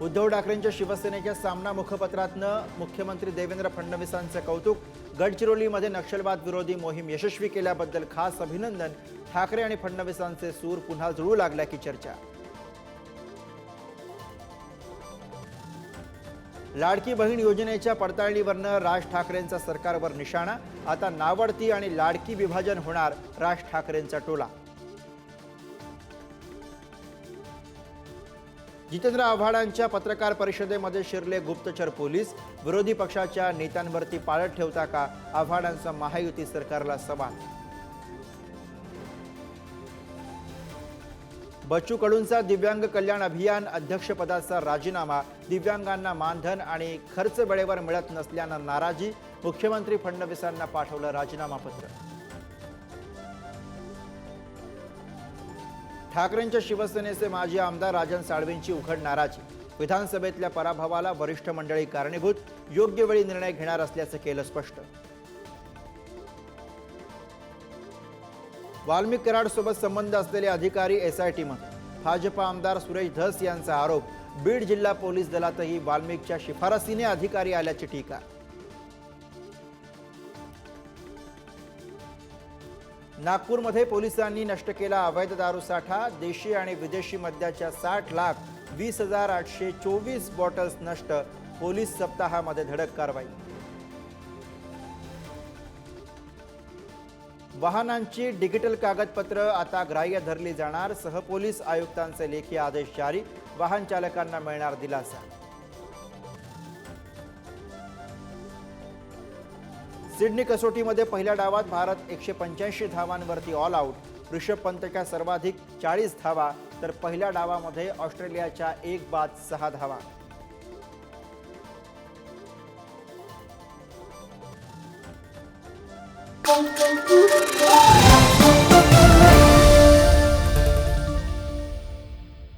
उद्धव ठाकरेंच्या शिवसेनेच्या सामना मुखपत्रातनं मुख्यमंत्री देवेंद्र फडणवीसांचे कौतुक। गडचिरोलीमध्ये नक्षलवाद विरोधी मोहीम यशस्वी केल्याबद्दल खास अभिनंदन। ठाकरे आणि फडणवीसांचे सूर पुन्हा जुळू लागल्याची चर्चा। लाडकी बहीण योजनेच्या पडताळणीवरनं राज ठाकरेंचा सरकारवर निशाणा। आता नावडती आणि लाडकी विभाजन होणार, राज ठाकरेंचा टोला। जितेंद्र आव्हाडांच्या पत्रकार परिषदेमध्ये शिरले गुप्तचर पोलीस। विरोधी पक्षाच्या नेत्यांवरती पाळत ठेवता का, आव्हाडांचा महायुती सरकारला सवाल। बच्चू कडूंचा दिव्यांग कल्याण अभियान अध्यक्षपदाचा राजीनामा। दिव्यांगांना मानधन आणि खर्च वेळेवर मिळत नसल्यानं नाराजी। मुख्यमंत्री फडणवीसांना पाठवलं राजीनामा पत्र। ठाकरेंच्या शिवसेनेचे माजी आमदार राजन साळवेंची उघड नाराजी। विधानसभेतल्या पराभवाला वरिष्ठ मंडळी कारणीभूत, योग्य वेळी निर्णय घेणार असल्याचं केलं स्पष्ट। वाल्मिक कराडसोबत संबंध असलेले अधिकारी एसआयटीमध्ये। भाजपा आमदार सुरेश धस यांचा आरोप। बीड जिल्हा पोलीस दलातही वाल्मिकच्या शिफारसीने अधिकारी आल्याची टीका। नागपूरमध्ये पोलिसांनी नष्ट केला अवैध दारू साठा। देशी आणि विदेशी मद्याच्या 60,20,824 बॉटल्स नष्ट। पोलीस सप्ताहामध्ये धडक कारवाई। वाहनांची डिजिटल कागदपत्र आता ग्राह्य धरली जाणार। सहपोलीस आयुक्तांचे लेखी आदेश जारी। वाहन चालकांना मिळणार दिलासा। सिडनी कसोटीमध्ये पहिल्या डावात भारत 185 धावांवरती ऑल आउट। ऋषभ पंतच्या सर्वाधिक 40 धावा, तर पहिल्या डावामध्ये ऑस्ट्रेलियाच्या 1 बाद 6 धावा। Thank you.